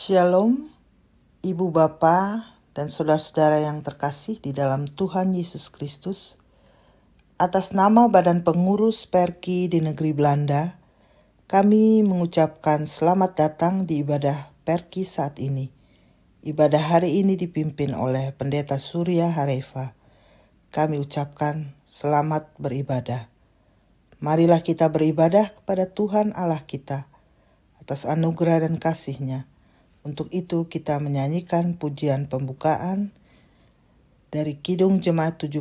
Shalom, Ibu Bapa dan saudara-saudara yang terkasih di dalam Tuhan Yesus Kristus. Atas nama Badan Pengurus Perki di negeri Belanda, kami mengucapkan selamat datang di ibadah Perki saat ini. Ibadah hari ini dipimpin oleh Pendeta Surya Hareva. Kami ucapkan selamat beribadah. Marilah kita beribadah kepada Tuhan Allah kita atas anugerah dan kasih-Nya. Untuk itu kita menyanyikan pujian pembukaan dari Kidung Jemaat 17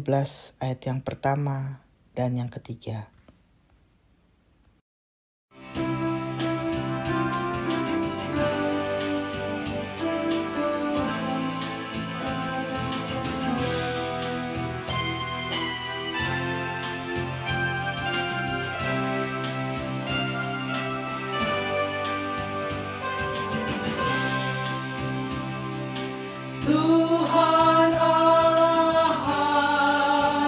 ayat yang pertama dan yang ketiga. Tuhan Allah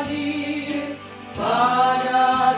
hadir pada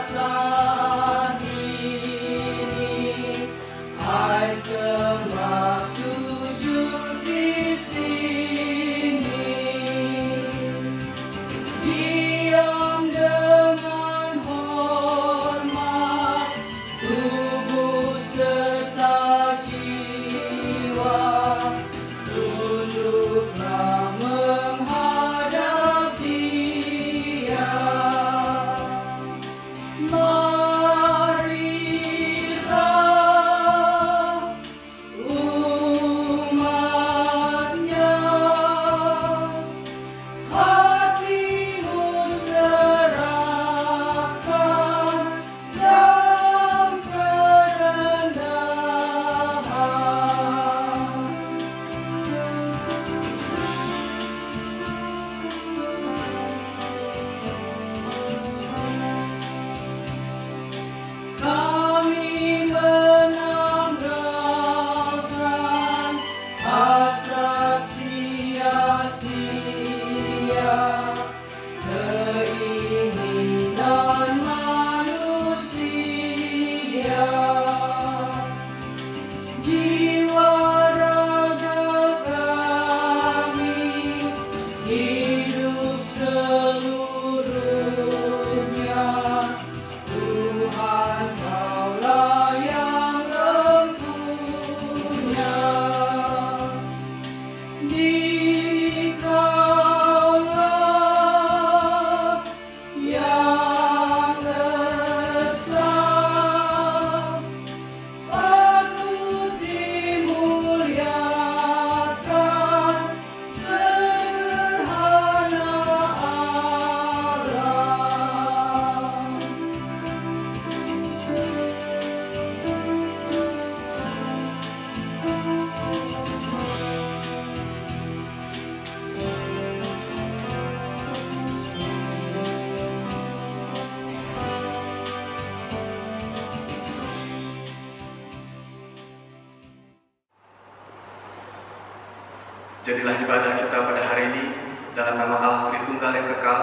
Jadilah ibadah kita pada hari ini dalam nama Allah Tritunggal yang kekal,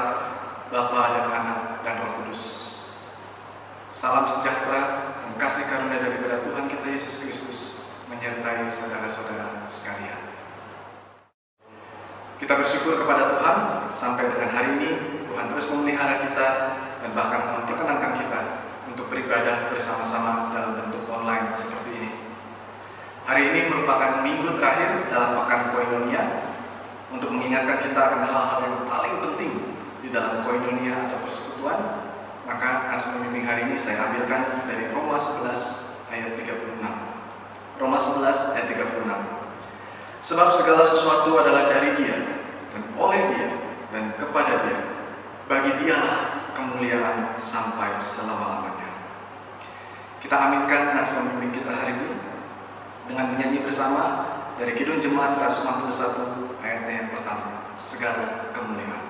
Bapa dan Anak dan Roh Kudus. Salam sejahtera dan kasih karunia daripada Tuhan kita Yesus Kristus menyertai saudara-saudara sekalian. Kita bersyukur kepada Tuhan sampai dengan hari ini Tuhan terus memelihara kita dan bahkan memperkenankan kita untuk beribadah bersama-sama dalam bentuk online seperti ini. Hari ini merupakan minggu terakhir dalam pekan Koinonia untuk mengingatkan kita akan hal-hal yang paling penting di dalam Koinonia atau persekutuan. Maka nas pembimbing hari ini saya ambilkan dari Roma 11 ayat 36. Roma 11 ayat 36. Sebab segala sesuatu adalah dari Dia dan oleh Dia dan kepada Dia. Bagi Dialah kemuliaan sampai selama-lamanya. Kita aminkan nas pembimbing kita hari ini dengan menyanyi bersama dari Kidung Jemaat 161 ayatnya yang pertama. Segala kemuliaan.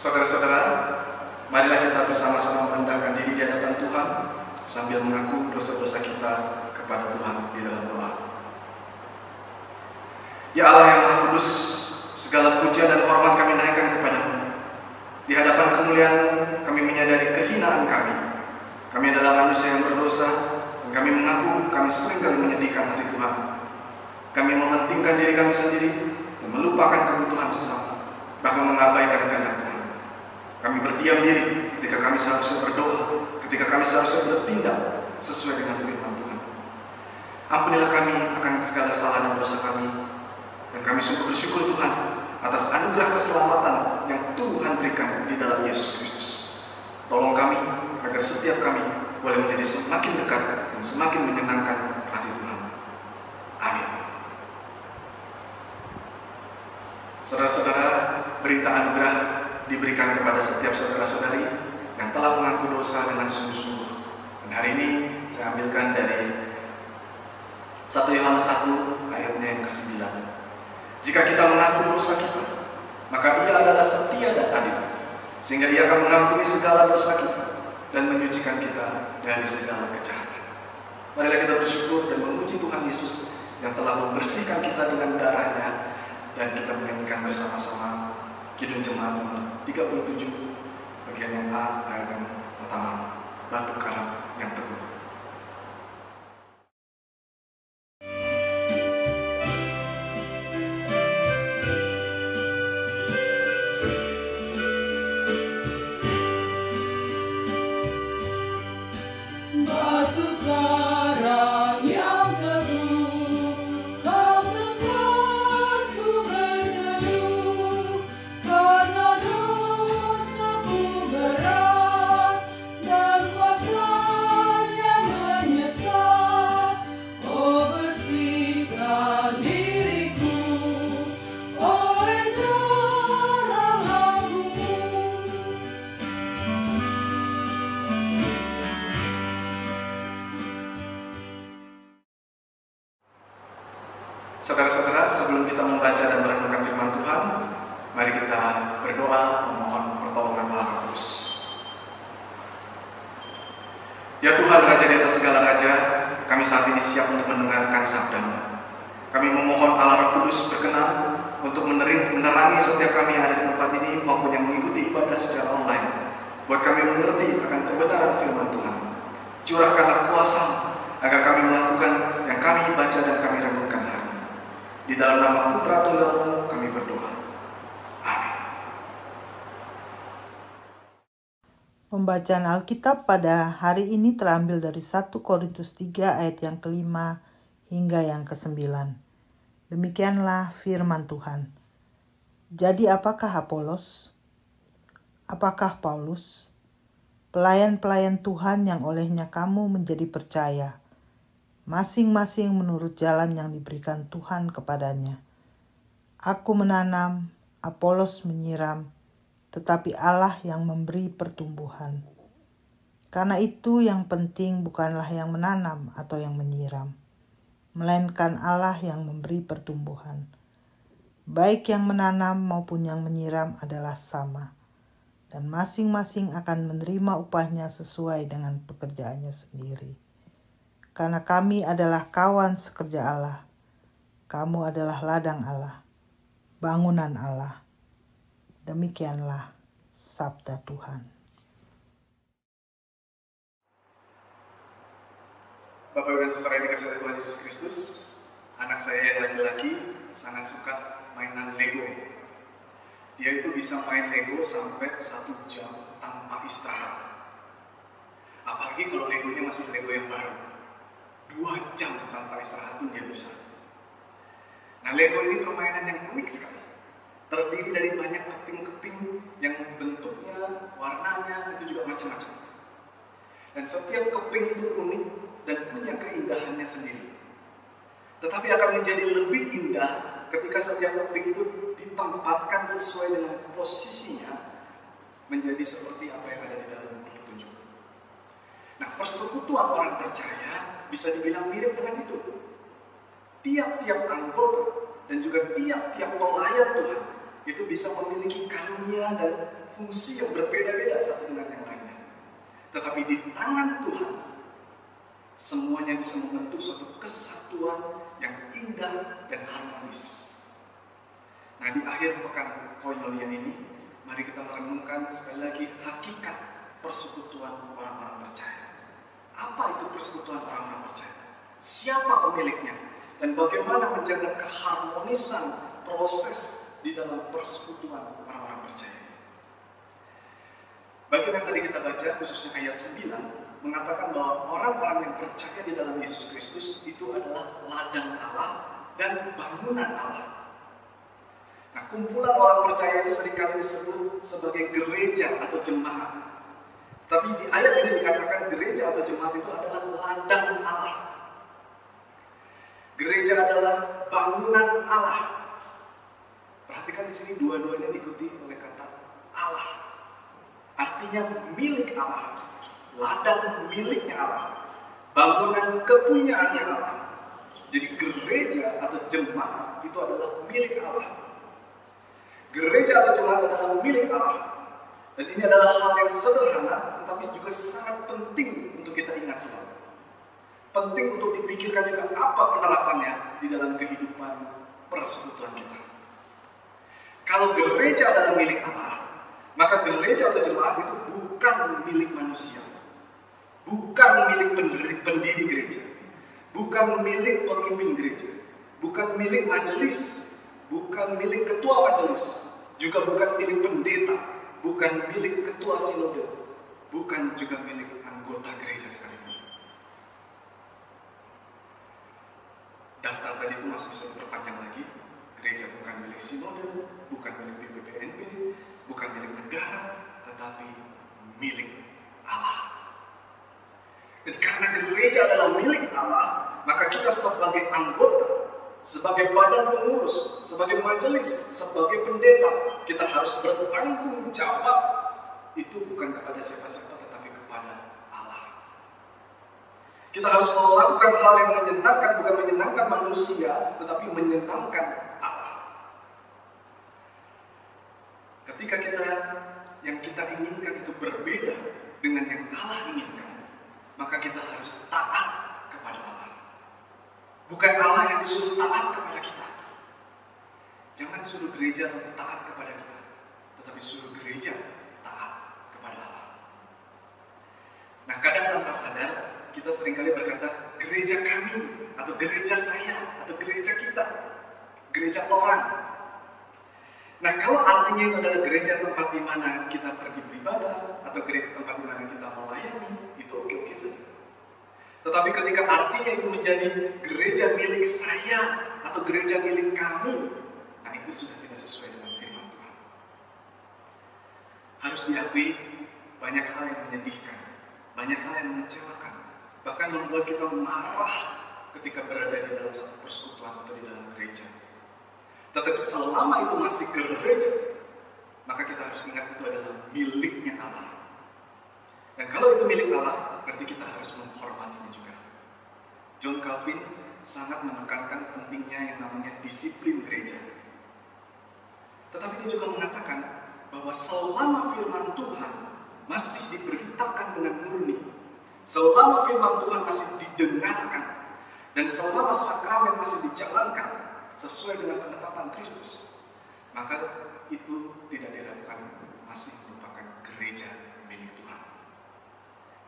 Saudara-saudara, marilah kita bersama-sama merendahkan diri di hadapan Tuhan sambil mengaku dosa-dosa kita kepada Tuhan di dalam doa. Ya Allah yang Maha Kudus, segala pujian dan hormat kami naikkan kepadamu. Di hadapan kemuliaan kami menyadari kehinaan kami. Kami adalah manusia yang berdosa dan kami mengaku kami seringkali menyedihkan hati Tuhan. Kami mementingkan diri kami sendiri dan melupakan kebutuhan sesama, bahkan mengabaikan kehendak Tuhan. Kami berdiam diri ketika kami seharusnya berdoa, ketika kami seharusnya bertindak sesuai dengan firman Tuhan. Ampunilah kami akan segala salah dan dosa kami, dan kami sungguh bersyukur Tuhan atas anugerah keselamatan yang Tuhan berikan di dalam Yesus Kristus. Tolong kami agar setiap kami boleh menjadi semakin dekat dan semakin menyenangkan hati Tuhan. Amin. Saudara-saudara, berita anugerah diberikan kepada setiap saudara-saudari yang telah mengaku dosa dengan sungguh-sungguh. Dan hari ini saya ambilkan dari 1 Yohanes 1 ayatnya yang ke-9. Jika kita mengaku dosa kita, maka Ia adalah setia dan adil, sehingga Ia akan mengampuni segala dosa kita dan menyucikan kita dari segala kejahatan. Marilah kita bersyukur dan memuji Tuhan Yesus yang telah membersihkan kita dengan darah-Nya, dan kita menyanyikan bersama-sama Kidung Jemaat nomor 37 bagian yang A ayat yang pertama, Batu Karang yang Teguh. Saudara-saudara, sebelum kita membaca dan merenungkan firman Tuhan, mari kita berdoa memohon pertolongan Allah Kudus. Ya Tuhan, Raja di atas segala raja, kami saat ini siap untuk mendengarkan sabda-Mu. Kami memohon Allah Roh Kudus berkenan untuk menerangi setiap kami yang ada di tempat ini maupun yang mengikuti ibadah secara online. Buat kami mengerti akan kebenaran firman Tuhan. Curahkanlah kuasa agar kami melakukan yang kami baca dan kami renungkan hari ini. Di dalam nama Putra Tunggal kami berdoa. Amin. Pembacaan Alkitab pada hari ini terambil dari 1 Korintus 3 ayat yang ke-5 hingga yang ke-9. Demikianlah firman Tuhan. Jadi apakah Apolos? Apakah Paulus? Pelayan-pelayan Tuhan yang olehnya kamu menjadi percaya, masing-masing menurut jalan yang diberikan Tuhan kepadanya. Aku menanam, Apolos menyiram, tetapi Allah yang memberi pertumbuhan. Karena itu yang penting bukanlah yang menanam atau yang menyiram, melainkan Allah yang memberi pertumbuhan. Baik yang menanam maupun yang menyiram adalah sama, dan masing-masing akan menerima upahnya sesuai dengan pekerjaannya sendiri. Karena kami adalah kawan sekerja Allah, kamu adalah ladang Allah, bangunan Allah. Demikianlah sabda Tuhan. Bapak Ibu dan Saudara yang dikasihi Tuhan Yesus Kristus, anak saya yang laki-laki sangat suka mainan Lego. Dia itu bisa main Lego sampai 1 jam tanpa istirahat. Apalagi kalau Legonya masih Lego yang baru. 2 jam tanpa istirahat pun dia bisa. Nah, Lego ini permainan yang unik sekali. Terdiri dari banyak keping-keping yang bentuknya, warnanya itu juga macam-macam. Dan setiap keping itu unik dan punya keindahannya sendiri. Tetapi akan menjadi lebih indah ketika setiap keping itu ditempatkan sesuai dengan posisinya menjadi seperti apa yang ada di dalam buku petunjuk. Nah, persekutuan orang percaya bisa dibilang mirip dengan itu. Tiap-tiap anggota dan juga tiap-tiap pelayan Tuhan itu bisa memiliki karunia dan fungsi yang berbeda-beda satu dengan yang lainnya. Tetapi di tangan Tuhan, semuanya bisa membentuk suatu kesatuan yang indah dan harmonis. Nah, di akhir pekan koinonia ini, mari kita merenungkan sekali lagi hakikat persekutuan orang-orang percaya. Apa itu persekutuan orang-orang percaya? Siapa pemiliknya? Dan bagaimana menjaga keharmonisan proses di dalam persekutuan orang-orang percaya? Bagian yang tadi kita baca, khususnya ayat 9, mengatakan bahwa orang-orang yang percaya di dalam Yesus Kristus itu adalah ladang Allah dan bangunan Allah. Nah, kumpulan orang percaya ini seringkali disebut sebagai gereja atau jemaat. Tapi di ayat ini dikatakan gereja atau jemaat itu adalah ladang Allah. Gereja adalah bangunan Allah. Perhatikan di sini dua-duanya diikuti oleh kata Allah. Artinya milik Allah. Ladang miliknya Allah, bangunan kepunyaannya Allah. Jadi gereja atau jemaat itu adalah milik Allah. Gereja atau jemaat adalah milik Allah. Dan ini adalah hal yang sederhana, tetapi juga sangat penting untuk kita ingat selalu. Penting untuk dipikirkan juga apa penerapannya di dalam kehidupan persekutuan kita. Kalau gereja adalah milik Allah, maka gereja atau jemaat itu bukan milik manusia. Bukan milik pendiri gereja, bukan milik pemimpin gereja, bukan milik majelis, bukan milik ketua majelis, juga bukan milik pendeta, bukan milik ketua sinode, bukan juga milik anggota gereja sekalipun. Daftar tadi itu masih bisa diperpanjang lagi. Gereja bukan milik sinode, bukan milik BPPNB, bukan milik negara, tetapi milik Allah. Dan karena gereja adalah milik Allah, maka kita sebagai anggota, sebagai badan pengurus, sebagai majelis, sebagai pendeta, kita harus bertanggung jawab. Itu bukan kepada siapa-siapa, tetapi kepada Allah. Kita harus melakukan hal yang menyenangkan, bukan menyenangkan manusia, tetapi menyenangkan Allah. Ketika yang kita inginkan itu berbeda dengan yang Allah inginkan, maka kita harus taat kepada Allah. Bukan Allah yang disuruh taat kepada kita. Jangan suruh gereja taat kepada kita, tetapi suruh gereja taat kepada Allah. tanpa sadar kita seringkali berkata gereja kami, atau gereja saya, atau gereja kita, gereja orang. Nah, kalau artinya itu adalah gereja tempat di mana kita pergi beribadah, atau gereja tempat di mana kita melayani, itu oke-oke saja. Tetapi ketika artinya itu menjadi gereja milik saya, atau gereja milik kami, nah itu sudah tidak sesuai dengan firman Tuhan. Harus diakui, banyak hal yang menyedihkan, banyak hal yang mengecewakan, bahkan membuat kita marah ketika berada di dalam satu persekutuan atau di dalam gereja. Tetapi selama itu masih gereja, maka kita harus ingat itu adalah miliknya Allah. Dan kalau itu milik Allah, berarti kita harus menghormatinya juga. John Calvin sangat menekankan pentingnya yang namanya disiplin gereja. Tetapi dia juga mengatakan bahwa selama firman Tuhan masih diberitakan dengan murni, selama firman Tuhan masih didengarkan, dan selama sakramen masih dijalankan sesuai dengan penetapan Kristus, maka itu tidak diragukan masih merupakan gereja milik Tuhan.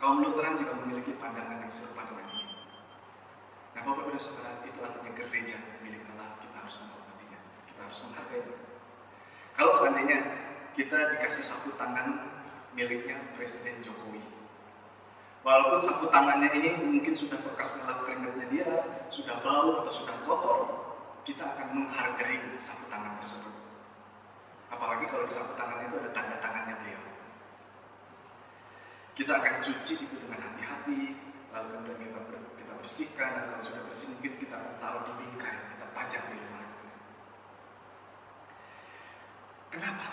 Kaum Lutheran juga memiliki pandangan yang serupa dengan ini. Nah, Bapak-Ibu dan Saudara, itu artinya gereja milik Allah, kita harus menghormatinya, kita harus menghargainya. Kalau seandainya kita dikasih sapu tangan miliknya Presiden Jokowi, walaupun sapu tangannya ini mungkin sudah bekas ngelap keringatnya dia, sudah bau atau sudah kotor, kita akan menghargai sapu tangan tersebut. Apalagi kalau di sapu tangan itu ada tanda tangannya beliau. Kita akan cuci itu dengan hati-hati, lalu kemudian kita bersihkan, dan kalau sudah bersih mungkin kita akan taruh di bingkai, kita pajang di rumah. Kenapa?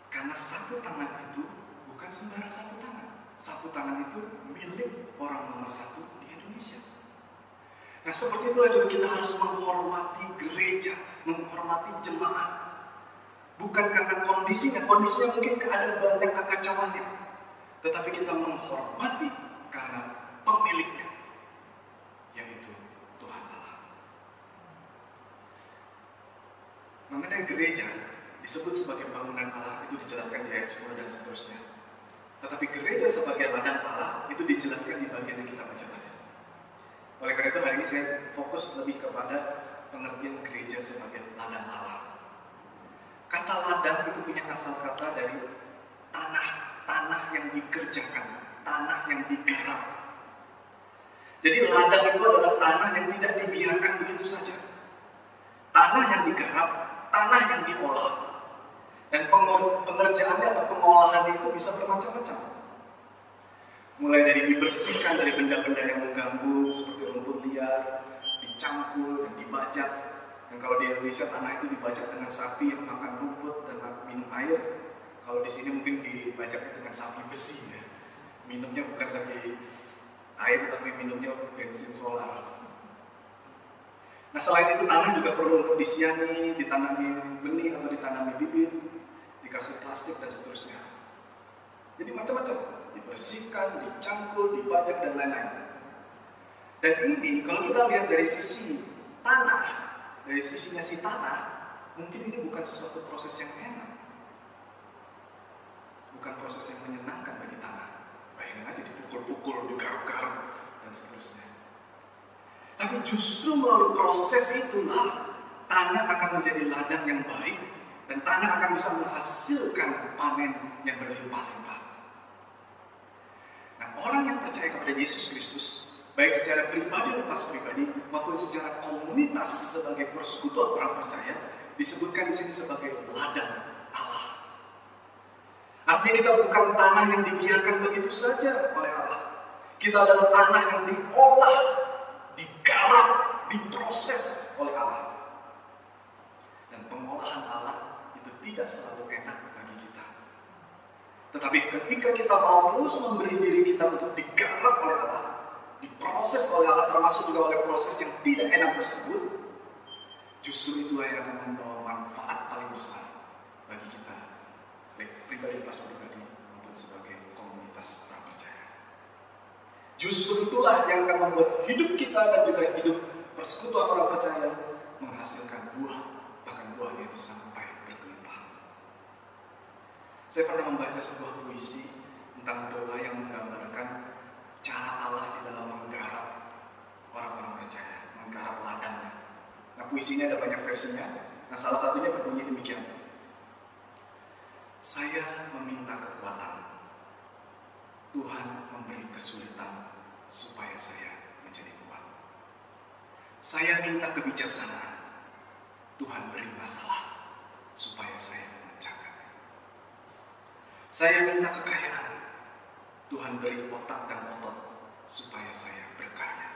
Karena sapu tangan itu bukan sembarang sapu tangan. Sapu tangan itu milik orang nomor 1 di Indonesia. Nah, seperti itulah juga kita harus menghormati gereja, menghormati jemaat. Bukan karena kondisinya mungkin ada banyak kekacauannya. Tetapi kita menghormati karena pemiliknya, yaitu Tuhan Allah. Mengenai gereja, disebut sebagai bangunan Allah, itu dijelaskan di ayat 10 dan seterusnya. Tetapi gereja sebagai ladang Allah, itu dijelaskan di bagian yang kita baca tadi. Oleh karena itu hari ini saya fokus lebih kepada pengertian gereja sebagai ladang Allah. Kata ladang itu punya asal kata dari tanah yang dikerjakan, tanah yang digarap. Jadi ladang itu adalah tanah yang tidak dibiarkan begitu saja. Tanah yang digarap, tanah yang diolah. Dan pengerjaannya atau pengolahannya itu bisa bermacam-macam. Mulai dari dibersihkan dari benda-benda yang mengganggu seperti rumput liar, dicangkul dan dibajak. Dan kalau di Indonesia tanah itu dibajak dengan sapi yang makan rumput dan minum air. Kalau di sini mungkin dibajak dengan sapi besi ya. Minumnya bukan lagi air tapi minumnya bensin solar. Nah, selain itu tanah juga perlu untuk disiani, ditanami benih atau ditanami bibit, dikasih plastik dan seterusnya. Jadi macam-macam, dibersihkan, dicangkul, dibajak dan lain-lain. Dan ini kalau kita lihat dari sisi tanah, dari sisinya si tanah, mungkin ini bukan sesuatu proses yang enak, bukan proses yang menyenangkan bagi tanah. Bayangin aja dipukul-pukul, digaruk-garuk dan seterusnya. Tapi justru melalui proses itulah tanah akan menjadi ladang yang baik dan tanah akan bisa menghasilkan panen yang berlimpah-limpah. Nah, orang yang percaya kepada Yesus Kristus, baik secara pribadi lepas pribadi maupun secara komunitas sebagai persekutuan orang percaya, disebutkan di sini sebagai ladang Allah. Artinya kita bukan tanah yang dibiarkan begitu saja oleh Allah. Kita adalah tanah yang diolah, digarap, diproses oleh Allah. Dan pengolahan Allah itu tidak selalu enak bagi kita. Tetapi ketika kita mau terus memberi diri kita untuk digarap oleh Allah, diproses oleh Allah, termasuk juga oleh proses yang tidak enak tersebut, justru itulah yang akan membawa manfaat paling besar bagi kita, baik pribadi pas pribadi maupun sebagai komunitas orang percaya. Justru itulah yang akan membuat hidup kita dan juga hidup persekutuan orang percaya menghasilkan buah, bahkan buahnya itu sampai berlimpah. Saya pernah membaca sebuah puisi tentang doa yang menggambarkan cara Allah di dalam menggarap orang-orang percaya, menggarap ladangnya. Nah, puisi ini ada banyak versinya. Nah, salah satunya berbunyi demikian. Saya meminta kekuatan, Tuhan memberi kesulitan supaya saya menjadi kuat. Saya minta kebijaksanaan, Tuhan beri masalah supaya saya memecahkannya. Saya minta kekayaan, Tuhan beri otak dan otot supaya saya berkarya.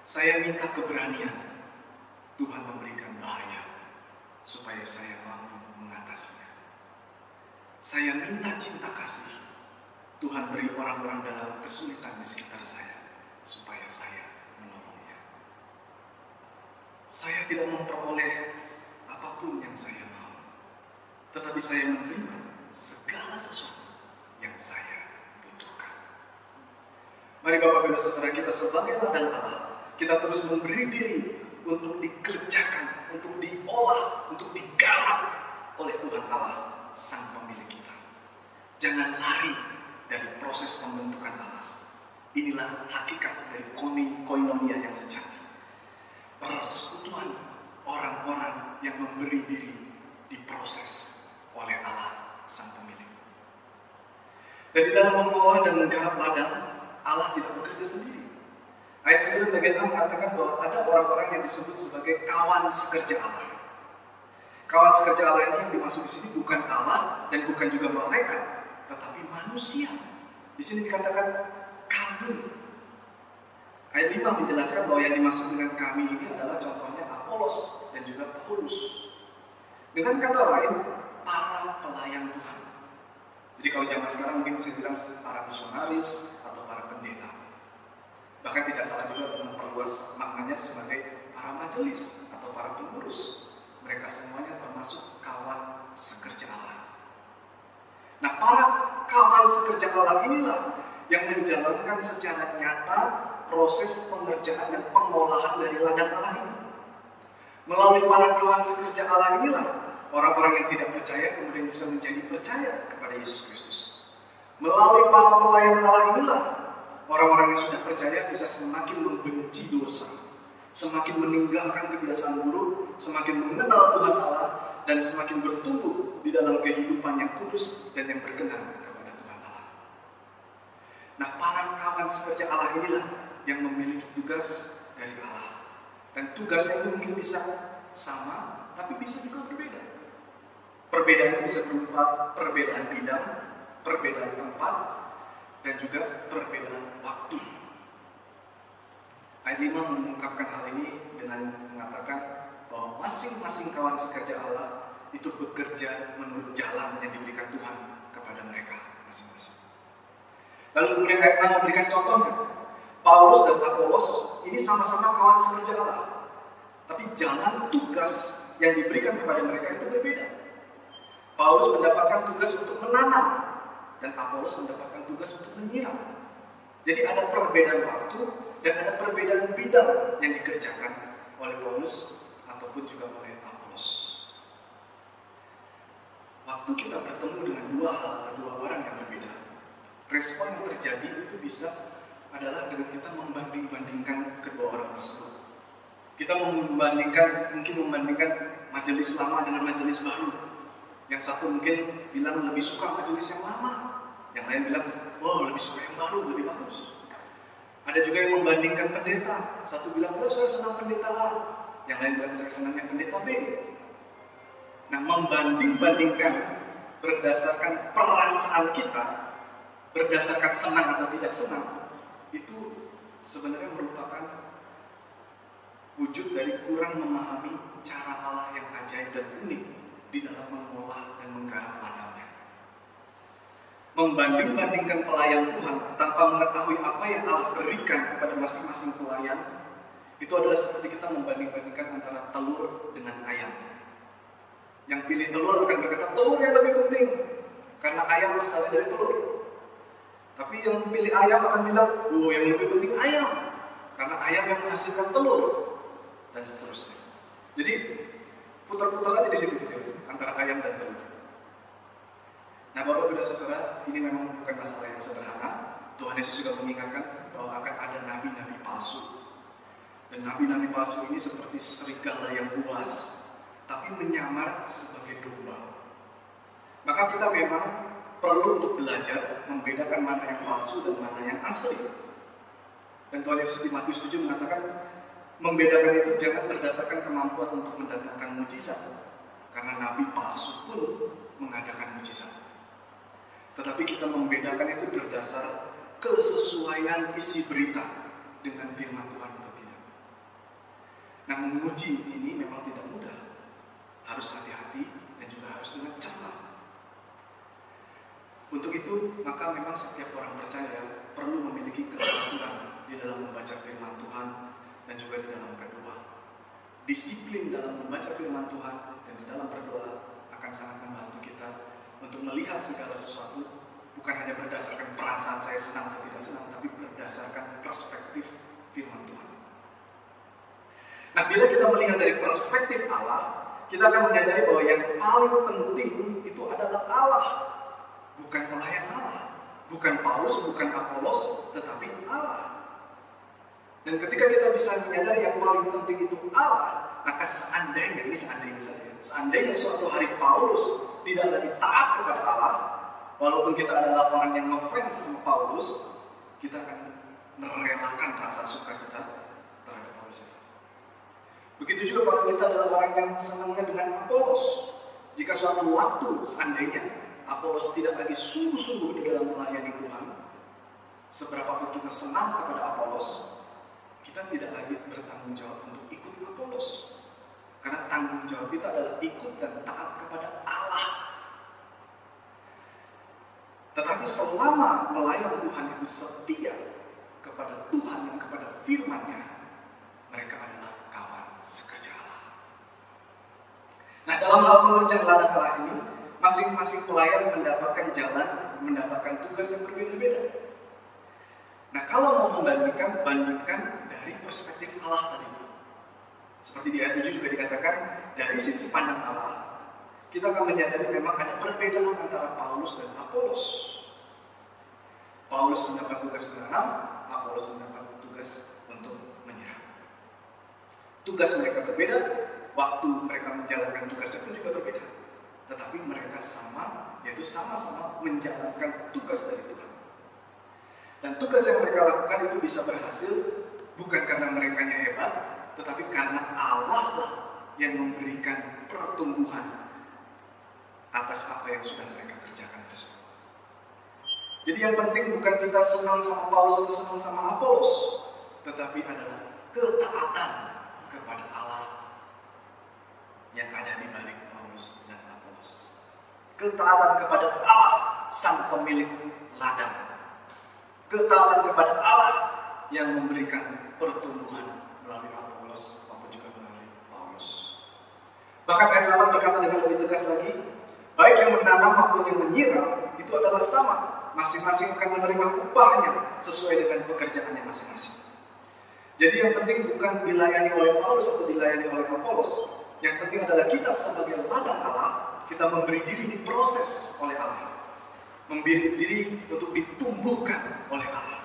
Saya minta keberanian, Tuhan memberikan bahaya supaya saya mampu mengatasinya. Saya minta cinta kasih, Tuhan beri orang-orang dalam kesulitan di sekitar saya supaya saya menolongnya. Saya tidak memperoleh apapun yang saya mau, tetapi saya menerima segala sesuatu yang saya butuhkan. Mari Bapak Ibu Saudara, kita sebagai ladang Allah, kita terus memberi diri untuk dikerjakan, untuk diolah, untuk digarap oleh Tuhan Allah, Sang Pemilik kita. Jangan lari dari proses pembentukan Allah. Inilah hakikat dari koinonia yang sejati. Persekutuan orang-orang yang memberi diri diproses oleh Allah, Sang Pemilik. Dan di dalam mengolah dan menggarap ladang, Allah tidak bekerja sendiri. Ayat 9 bagian 6 mengatakan bahwa ada orang-orang yang disebut sebagai kawan sekerja Allah. Kawan sekerja Allah ini yang dimaksud di sini bukan Allah dan bukan juga malaikat, tetapi manusia. Di sini dikatakan kami. Ayat 5 menjelaskan bahwa yang dimaksud dengan kami ini adalah contohnya Apolos dan juga Paulus. Dengan kata lain, para pelayan Tuhan. Jadi kalau zaman sekarang mungkin bisa bilang para misionaris atau para pendeta. Bahkan tidak salah juga untuk memperluas maknanya sebagai para majelis atau para pengurus. Mereka semuanya termasuk kawan sekerja Allah. Nah, para kawan sekerja Allah inilah yang menjalankan secara nyata proses pengerjaan dan pengolahan dari ladang Allah ini. Melalui para kawan sekerja Allah inilah orang-orang yang tidak percaya kemudian bisa menjadi percaya kepada Yesus Kristus. Melalui para pelayan Allah inilah orang-orang yang sudah percaya bisa semakin membenci dosa, semakin meninggalkan kebiasaan buruk, semakin mengenal Tuhan Allah, dan semakin bertumbuh di dalam kehidupan yang kudus dan yang berkenan kepada Tuhan Allah. Nah, para kawan sekerja Allah inilah yang memiliki tugas dari Allah. Dan tugasnya itu mungkin bisa sama, tapi bisa juga berbeda. Perbedaannya bisa berupa perbedaan bidang, perbedaan tempat, dan juga perbedaan waktu. Ayat 5 mengungkapkan hal ini dengan mengatakan bahwa masing-masing kawan sekerja Allah itu bekerja menurut jalan yang diberikan Tuhan kepada mereka masing-masing. Lalu kemudian ayat 6 memberikan contohnya. Paulus dan Apolos ini sama-sama kawan sekerja Allah, tapi jalan tugas yang diberikan kepada mereka itu berbeda. Paulus mendapatkan tugas untuk menanam, dan Apolos mendapatkan tugas untuk menyiram. Jadi ada perbedaan waktu dan ada perbedaan bidang yang dikerjakan oleh Paulus ataupun juga oleh Apolos. Waktu kita bertemu dengan dua orang yang berbeda, respon yang terjadi itu bisa adalah dengan kita membanding-bandingkan kedua orang tersebut. Kita membandingkan majelis lama dengan majelis baru. Yang satu mungkin bilang lebih suka majelis yang lama, yang lain bilang, oh lebih suka yang baru, lebih bagus. Ada juga yang membandingkan pendeta. Satu bilang, oh saya senang pendeta A. Yang lain bilang, saya senang yang pendeta B. Nah, membanding-bandingkan berdasarkan perasaan kita, berdasarkan senang atau tidak senang, itu sebenarnya merupakan wujud dari kurang memahami cara Allah yang ajaib dan unik di dalam mengolah dan menggarap ladangnya. Membanding-bandingkan pelayan Tuhan tanpa mengetahui apa yang Allah berikan kepada masing-masing pelayan, itu adalah seperti kita membanding-bandingkan antara telur dengan ayam. Yang pilih telur akan berkata, telur yang lebih penting, karena ayam asalnya dari telur. Tapi yang pilih ayam akan bilang, oh yang lebih penting ayam, karena ayam yang menghasilkan telur, dan seterusnya. Jadi putar-putar aja di situ gitu, antara ayam dan telur. Nah, Bapak Ibu dan Saudara, ini memang bukan masalah yang sederhana, Tuhan Yesus juga mengingatkan bahwa akan ada nabi-nabi palsu. Dan nabi-nabi palsu ini seperti serigala yang buas, tapi menyamar sebagai domba. Maka kita memang perlu untuk belajar membedakan mana yang palsu dan mana yang asli. Dan Tuhan Yesus di Matius 7 mengatakan, membedakan itu jangan berdasarkan kemampuan untuk mendatangkan mujizat, karena nabi palsu pun mengadakan mujizat. Tetapi kita membedakan itu berdasar kesesuaian isi berita dengan firman Tuhan atau tidak. Nah, menguji ini memang tidak mudah. Harus hati-hati dan juga harus dengan cermat. Untuk itu, maka memang setiap orang percaya perlu memiliki keteraturan di dalam membaca firman Tuhan dan juga di dalam berdoa. Disiplin dalam membaca firman Tuhan dan di dalam berdoa akan sangat membantu kita untuk melihat segala sesuatu bukan hanya berdasarkan perasaan saya senang atau tidak senang, tapi berdasarkan perspektif firman Tuhan. Nah, bila kita melihat dari perspektif Allah, kita akan menyadari bahwa yang paling penting itu adalah Allah, bukan pelayan Allah, bukan Paulus, bukan Apolos, tetapi Allah. Dan ketika kita bisa menyadari yang paling penting itu Allah, maka seandainya suatu hari Paulus tidak lagi taat kepada Allah, walaupun kita adalah orang yang ngefans sama Paulus, kita akan merelakan rasa suka kita terhadap Paulus itu. Begitu juga kalau kita adalah orang yang senangnya dengan Apolos. Jika suatu waktu seandainya Apolos tidak lagi sungguh-sungguh di dalam melayani Tuhan, seberapapun kita senang kepada Apolos, kita tidak lagi bertanggung jawab untuk ikut Apolos. Karena tanggung jawab kita adalah ikut dan taat kepada Allah. Tetapi selama pelayan Tuhan itu setia kepada Tuhan dan kepada firman-Nya, mereka adalah kawan sekerja Allah. Nah, dalam hal pengerjaan ladang Allah ini, masing-masing pelayan mendapatkan jalan, mendapatkan tugas yang berbeda-beda. Nah, kalau mau bandingkan dari perspektif Allah tadi. Seperti di ayat 7 juga dikatakan, dari sisi pandang Allah, kita akan menyadari memang ada perbedaan antara Paulus dan Apolos. Paulus mendapat tugas menanam, Apolos mendapat tugas untuk menyerang. Tugas mereka berbeda, waktu mereka menjalankan tugas itu juga berbeda. Tetapi mereka sama, yaitu sama-sama menjalankan tugas dari Tuhan. Dan tugas yang mereka lakukan itu bisa berhasil bukan karena mereka hebat, tetapi karena Allah lah yang memberikan pertumbuhan atas apa yang sudah mereka kerjakan tersebut. Jadi yang penting bukan kita senang sama Paulus atau senang sama Apolos, tetapi adalah ketaatan kepada Allah yang ada di balik Paulus dan Apolos. Ketaatan kepada Allah, sang pemilik ladang. Ketaatan kepada Allah yang memberikan pertumbuhan melalui Apolos maupun juga melalui Paulus. Bahkan ayat 8 berkata dengan lebih tegas lagi, baik yang menanam maupun yang menyiram itu adalah sama, masing-masing akan menerima upahnya sesuai dengan pekerjaannya masing-masing. Jadi yang penting bukan dilayani oleh Paulus atau dilayani oleh Apolos. Yang penting adalah kita sebagai ladang Allah, kita memberi diri diproses oleh Allah. Memberi diri untuk ditumbuhkan oleh Allah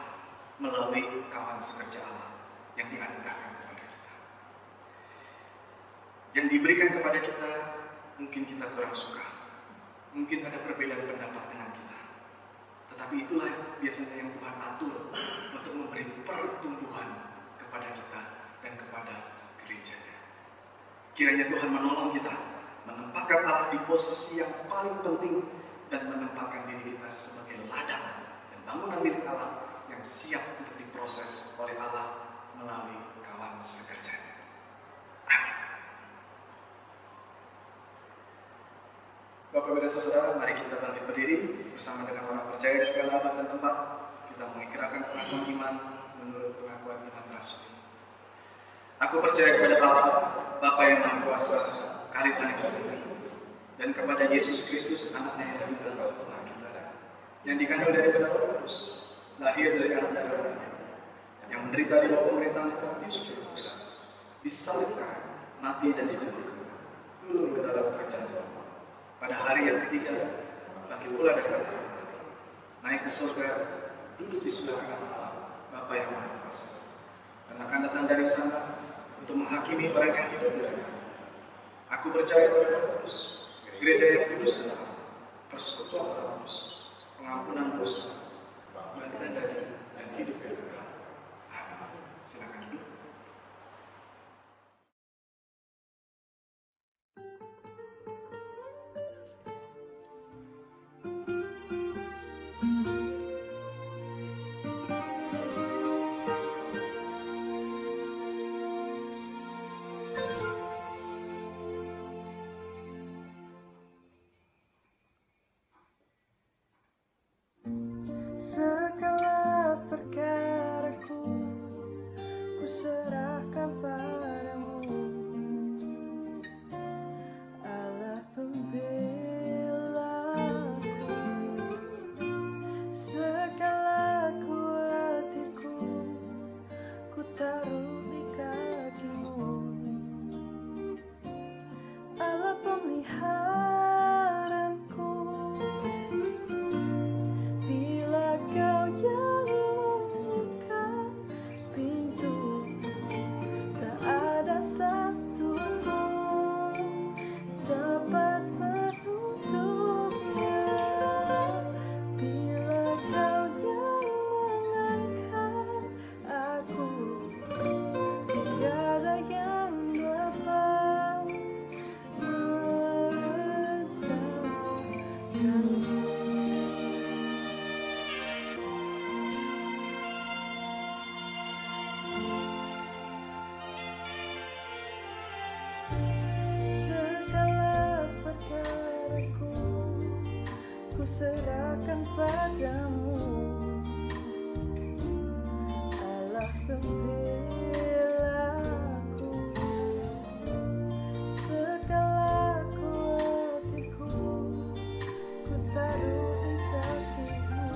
melalui kawan sekerja Allah yang dianugerahkan kepada kita. Yang diberikan kepada kita mungkin kita kurang suka, mungkin ada perbedaan pendapat dengan kita. Tetapi itulah biasanya yang Tuhan atur untuk memberi pertumbuhan kepada kita dan kepada gereja-Nya. Kiranya Tuhan menolong kita menempatkan Allah di posisi yang paling penting dan menempatkan diri kita sebagai ladang dan bangunan milik Allah yang siap untuk diproses oleh Allah melalui kawan sekerjanya. Amin. Bapak Ibu dan Saudara, mari kita bangkit berdiri bersama dengan orang percaya di segala abad dan tempat. Kita mengikrarkan pengakuan iman menurut pengakuan iman Rasul. Aku percaya kepada Allah, Bapa yang Maha Kuasa, Khalid Maha dan kepada Yesus Kristus, anaknya yang tunggal Tuhan kita, yang dikandung dari benar Roh Kudus, lahir dari anak darah, yang menderita di bawah pemerintahan Pontius Pilatus, disalibkan, mati dan dikuburkan, turun ke dalam kerajaan Allah. Pada hari yang ketiga, bangkit pula dari kata, naik ke surga, duduk di sebelah kanan Allah, Bapa yang Maha Kuasa, dan akan datang dari sana untuk menghakimi mereka yang hidup di neraka. Aku percaya pada Roh Kudus, gereja yang kudus dan Allah, persekutuan orang kudus, pengampunan dosa, kebangkitan dari dan hidup yang kekal. Amin. Silakan duduk. Segala perkaraku ku serahkan padamu, Allah pembelaku. Segala kuatirku ku taruh di kakimu, Allah pemeliharanku. Bila kau yang membuka pintu, tak ada satu pun dapat menutupnya. Bila kau yang mengangkat aku, tiada yang dapat merendahkanmu. Segala perkaraku ku serahkan padamu, Allah pembelaku. Segala kuatirku ku taruh di kakimu,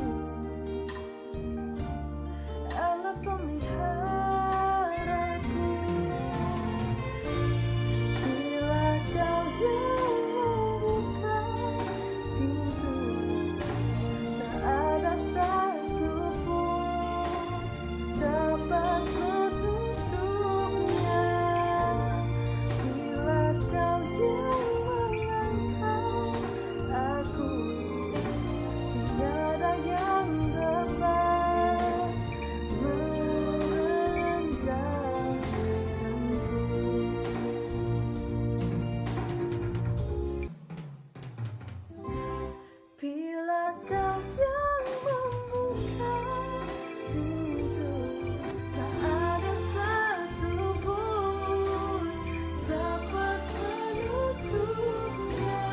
Allah pemeliharaku. Bila kau yang membuka pintu, tak ada satu pun dapat menutupnya. Bila kau yang mengangkat aku, tiada yang dapat merendahkanku. Bila kau yang membuka pintu, tak ada satu pun dapat menutupnya.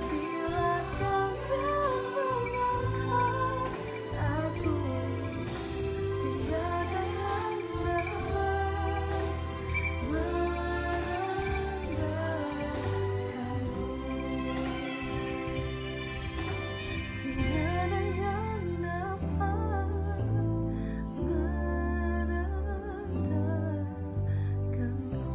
Bila kau yang mengangkat aku, tiada yang dapat merendahkanku. Tiada yang dapat merendahkanku.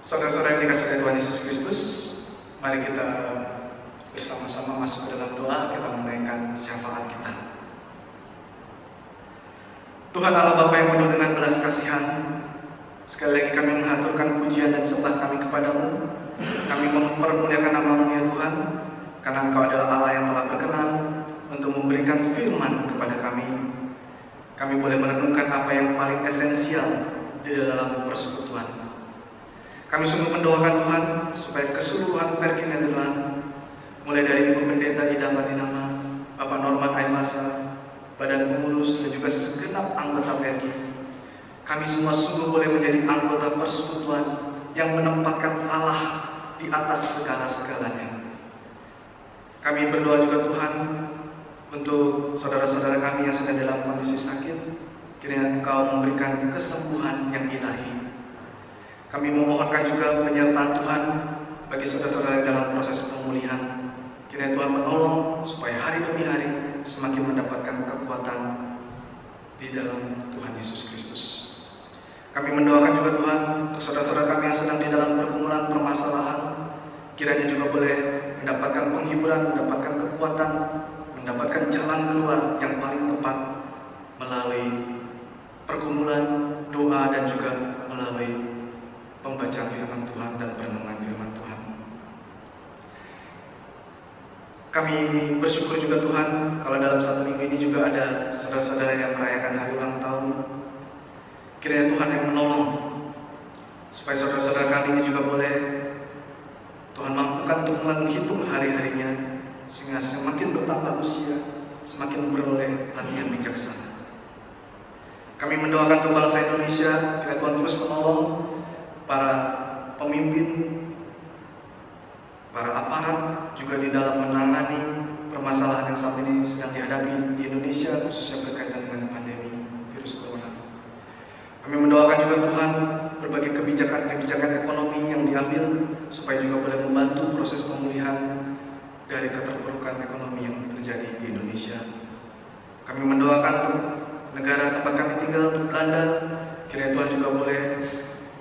Saudara-saudara yang dikasihi Tuhan Yesus Kristus, mari kita bersama-sama masuk ke dalam doa, kita menaikkan syafaat kita. Tuhan Allah Bapa yang penuh dengan belas kasihan, sekali lagi kami mengaturkan pujian dan sembah kami kepadamu. Kami mempermuliakan nama-Mu ya Tuhan, karena Engkau adalah Allah yang telah berkenan untuk memberikan firman kepada kami. Kami boleh merenungkan apa yang paling esensial di dalam persekutuan. Kami sungguh mendoakan Tuhan supaya keseluruhan perkinedelan, mulai dari Ibu Pendeta Ida Patinama, Bapak Norman Aimasa, Badan Pengurus, dan juga segenap anggota perki, kami semua sungguh boleh menjadi anggota persekutuan yang menempatkan Allah di atas segala-segalanya. Kami berdoa juga Tuhan untuk saudara-saudara kami yang sedang dalam kondisi sakit, kiranya Engkau memberikan kesembuhan yang ilahi. Kami memohonkan juga penyertaan Tuhan bagi saudara-saudara dalam proses pemulihan. Kiranya Tuhan menolong supaya hari demi hari semakin mendapatkan kekuatan di dalam Tuhan Yesus Kristus. Kami mendoakan juga Tuhan untuk saudara-saudara kami yang sedang di dalam pergumulan permasalahan, kiranya juga boleh mendapatkan penghiburan, mendapatkan kekuatan, mendapatkan jalan keluar yang paling tepat melalui pergumulan, doa, dan juga melalui pembacaan firman Tuhan dan perenungan firman Tuhan. Kami bersyukur juga Tuhan kalau dalam satu minggu ini juga ada saudara-saudara yang merayakan hari ulang tahun. Kiranya Tuhan yang menolong supaya saudara-saudara kami ini juga boleh Tuhan mampukan untuk menghitung hari-harinya, sehingga semakin bertambah usia, semakin beroleh latihan bijaksana. Kami mendoakan untuk bangsa Indonesia, kiranya Tuhan terus menolong para pemimpin, para aparat juga di dalam menangani permasalahan yang saat ini sedang dihadapi di Indonesia, khususnya berkaitan dengan pandemi virus corona. Kami mendoakan juga Tuhan berbagai kebijakan-kebijakan ekonomi yang diambil supaya juga boleh membantu proses pemulihan dari keterpurukan ekonomi yang terjadi di Indonesia. Kami mendoakan untuk negara tempat kami tinggal, untuk Belanda, kiranya Tuhan juga boleh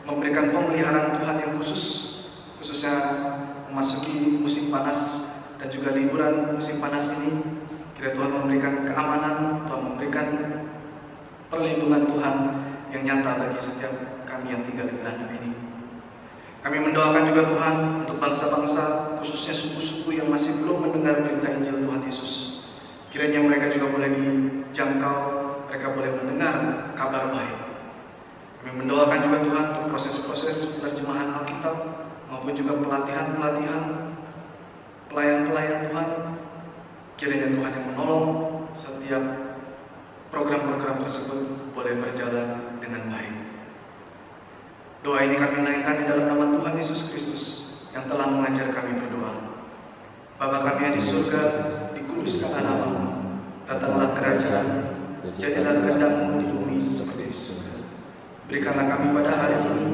memberikan pemeliharaan Tuhan yang khususnya memasuki musim panas dan juga liburan musim panas ini. Kiranya Tuhan memberikan keamanan, Tuhan memberikan perlindungan Tuhan yang nyata bagi setiap kami yang tinggal di Belanda ini. Kami mendoakan juga Tuhan untuk bangsa-bangsa, khususnya suku-suku yang masih belum mendengar berita Injil Tuhan Yesus. Kiranya mereka juga boleh dijangkau, mereka boleh mendengar kabar baik. Kami mendoakan juga Tuhan untuk proses-proses penerjemahan Alkitab maupun juga pelatihan-pelatihan pelayan-pelayan Tuhan. Kiranya Tuhan yang menolong setiap program-program tersebut boleh berjalan dengan baik. Doa ini kami naikkan di dalam nama Tuhan Yesus Kristus yang telah mengajar kami berdoa. Bapa kami yang di surga, dikuduskanlah namamu, datanglah kerajaan, jadilah kehendak-Mu di bumi seperti di surga. Berikanlah kami pada hari ini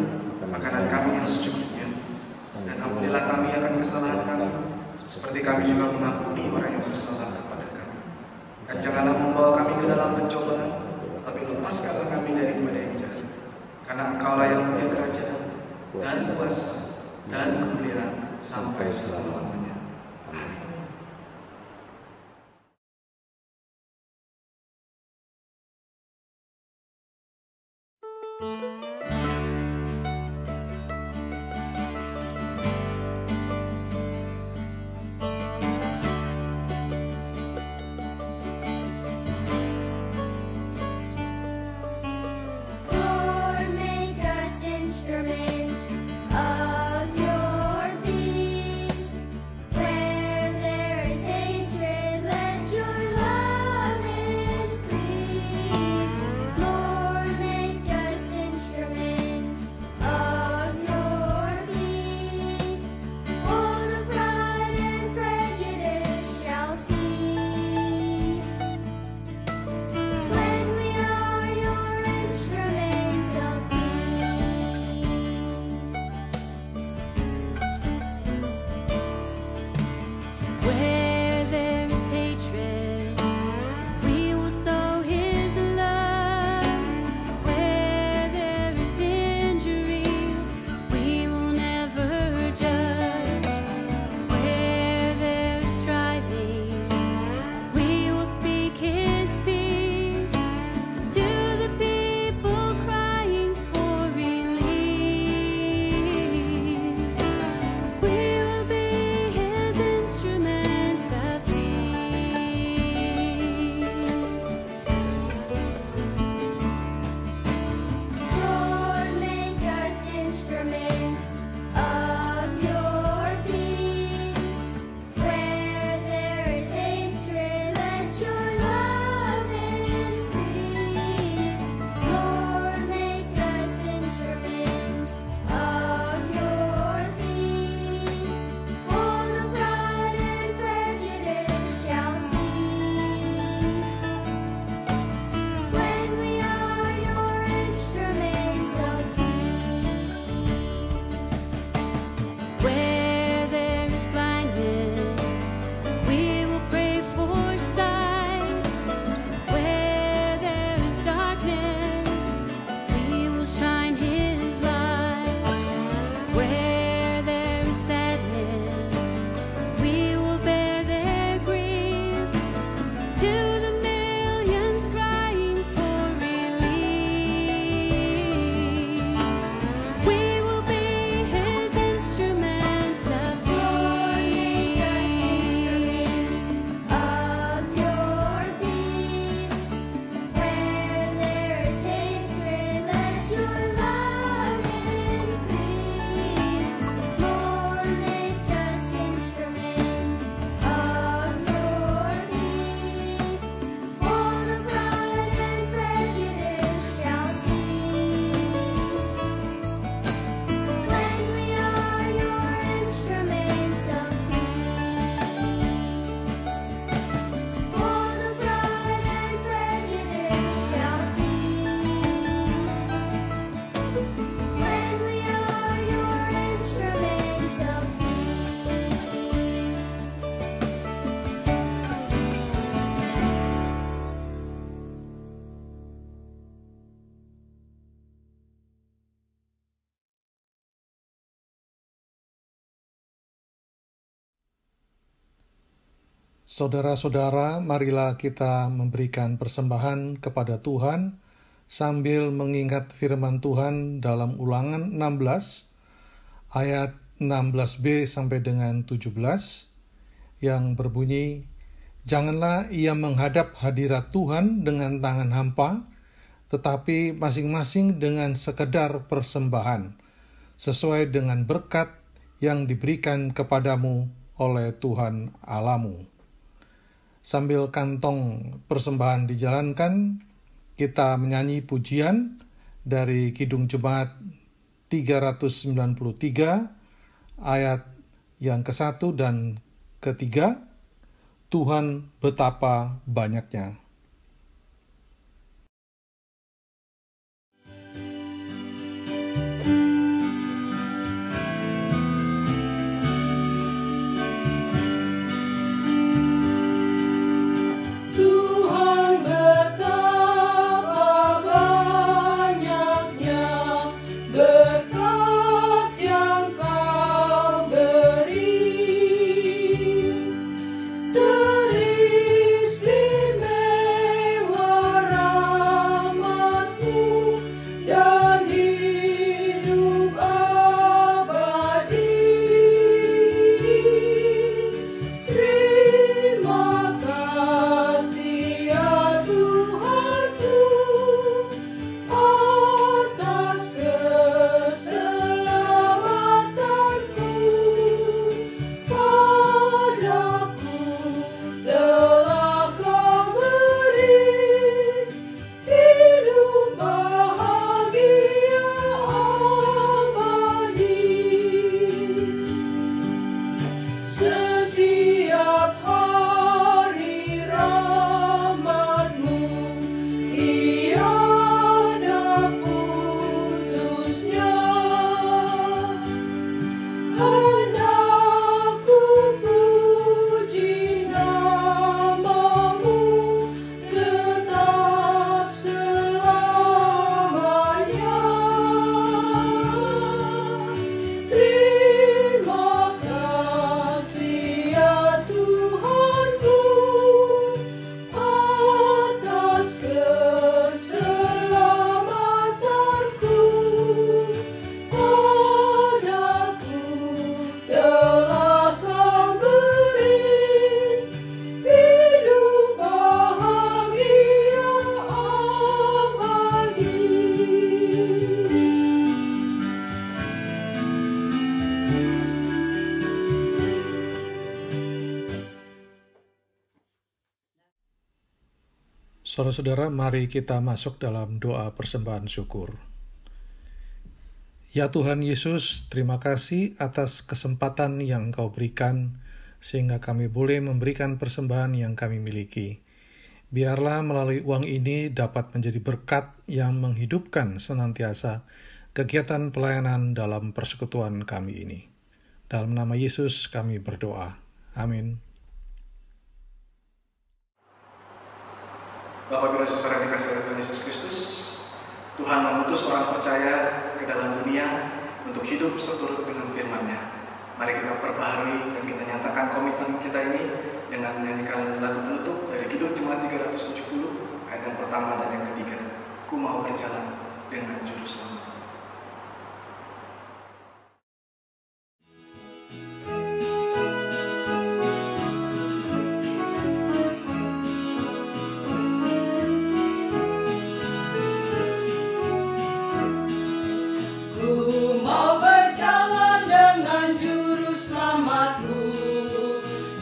makanan kami yang secukupnya, dan ampunilah kami akan kesalahan kami, seperti kami juga mengampuni orang yang bersalah kepada kami. Dan janganlah membawa kami ke dalam pencobaan, tapi lepaskanlah kami daripada yang jahat. Karena Engkaulah yang punya kerajaan dan kuasa dan kemuliaan sampai selama-lamanya. Amin. Lord, make us instruments of your peace. Where Saudara-saudara, marilah kita memberikan persembahan kepada Tuhan sambil mengingat firman Tuhan dalam Ulangan 16 ayat 16b sampai dengan 17 yang berbunyi, "Janganlah ia menghadap hadirat Tuhan dengan tangan hampa, tetapi masing-masing dengan sekedar persembahan, sesuai dengan berkat yang diberikan kepadamu oleh Tuhan Allahmu." Sambil kantong persembahan dijalankan, kita menyanyi pujian dari Kidung Jemaat 393 ayat yang ke-1 dan ke-3, Tuhan betapa banyaknya. Tuhan betapa banyaknya berkat yang Kau beri, teristimewa rahmat-Mu dan hidup abadi. Terima kasih ya Tuhanku atas keselamatanku. Padaku telah Kau beri hidup bahagia abadi. Setiap hari rahmat-Mu tiada putusnya. Hendak ku puji nama-Mu tetap selamanya. Terima kasih ya Tuhanku atas keselamatanku. Padaku telah Kau beri hidup bahagia abadi. Saudara-saudara, mari kita masuk dalam doa persembahan syukur. Ya Tuhan Yesus, terima kasih atas kesempatan yang Kau berikan sehingga kami boleh memberikan persembahan yang kami miliki. Biarlah melalui uang ini dapat menjadi berkat yang menghidupkan senantiasa kegiatan pelayanan dalam persekutuan kami ini. Dalam nama Yesus kami berdoa. Amin. Bapak Ibu dan Saudara yang dikasihi oleh Tuhan Yesus Kristus, Tuhan mengutus orang percaya ke dalam dunia untuk hidup seturut dengan firman-Nya. Mari kita perbaharui dan kita nyatakan komitmen kita ini dengan menyanyikan lagu penutup dari Kidung Jemaat 370 ayat yang pertama dan yang ketiga. Ku mau berjalan dengan juru selamat. Ku mau berjalan dengan juru selamat-Ku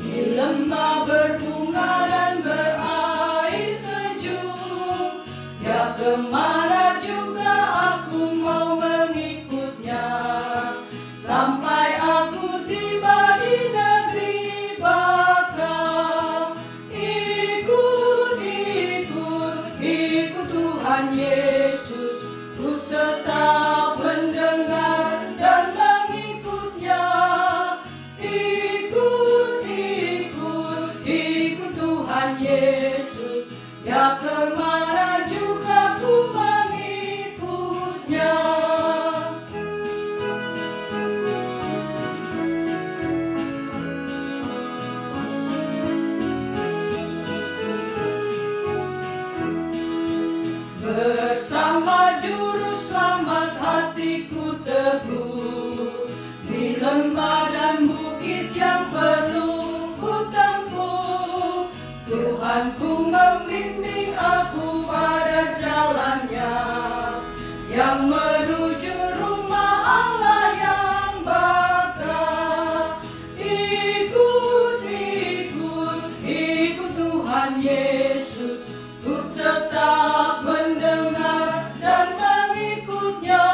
di lembah berbunga dan berair sejuk. Ya kemana juga aku mau mengikutnya, sampai aku tiba di negeri baka. Ikut, ikut, ikut Tuhan Yesus, ku tetap mendengar dan mengikutnya. Ikut, ikut, ikut Tuhan Yesus, ya kemana juga ku mau teguh di lembah dan bukit yang perlu ku tempuh. Tuhanku membimbing aku pada jalannya yang menuju rumah Allah yang bakal. Ikut, ikut, ikut Tuhan Yesus, ku tetap mendengar dan mengikutnya.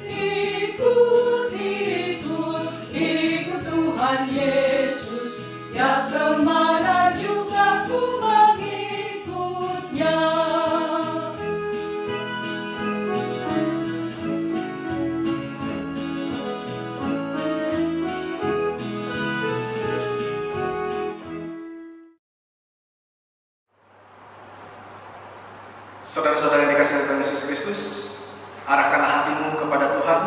Ikut, ikut, ikut Tuhan Yesus, ya kemana juga ku mengikutnya. Saudara-saudara yang dikasihi Tuhan Yesus Kristus, arahkanlah hatimu kepada Tuhan,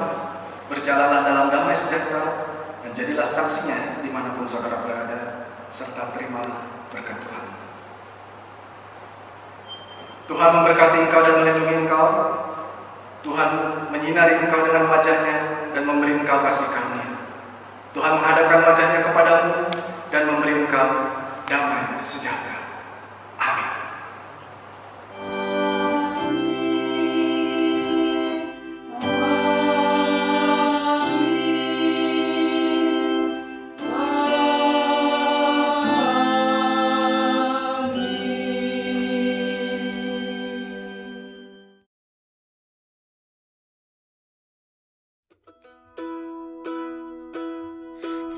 berjalanlah dalam damai sejahtera, dan jadilah saksinya dimanapun saudara berada, serta terimalah berkat Tuhan. Tuhan memberkati engkau dan melindungi engkau. Tuhan menyinari engkau dengan wajahnya dan memberi engkau kasih karunia. Tuhan menghadapkan wajahnya kepadamu dan memberi engkau damai sejahtera. Amin.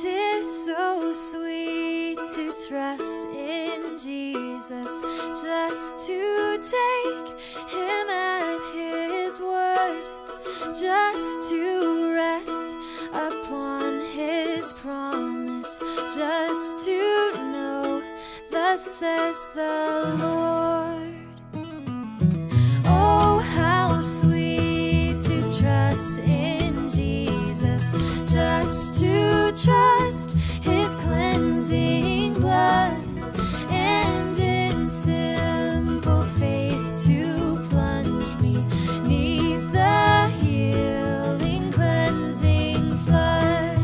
Tis so sweet to trust in Jesus, just to take him at his word, just to rest upon his promise, just to know thus says the Lord. Oh, how sweet to trust in Jesus, just to trust his cleansing blood, and in simple faith to plunge me 'neath the healing cleansing flood.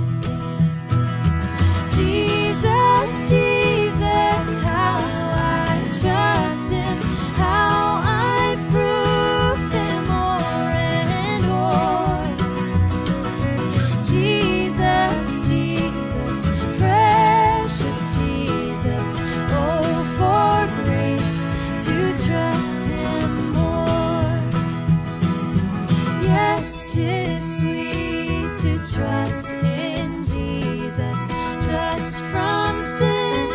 Jesus, Jesus, how I trust him, how I've proved him o'er and o'er. Jesus, Jesus, precious Jesus, oh, for grace to trust him more. Yes, 'tis sweet to trust in Jesus, just from sin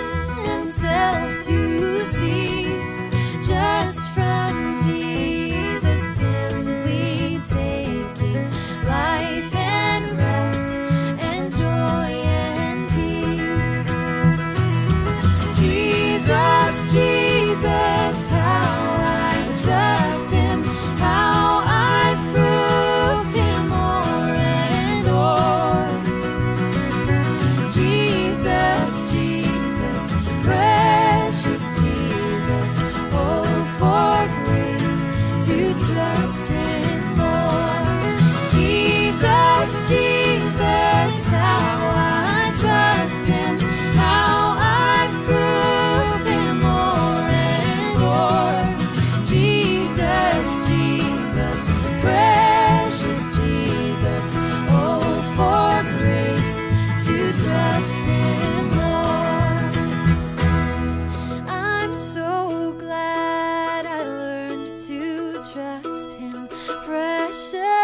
and self to cease, just from Jesus simply taking life and rest and joy and peace. Jesus, Jesus, how I trust him, how I've proved him o'er and o'er. Jesus, Jesus, precious Jesus, oh, for grace to trust him more. Jesus, Jesus, how I trust him, how I've proved him o'er and o'er. Jesus, Jesus, precious Jesus, oh, for grace to trust him more. I'm so glad I learned to trust him, precious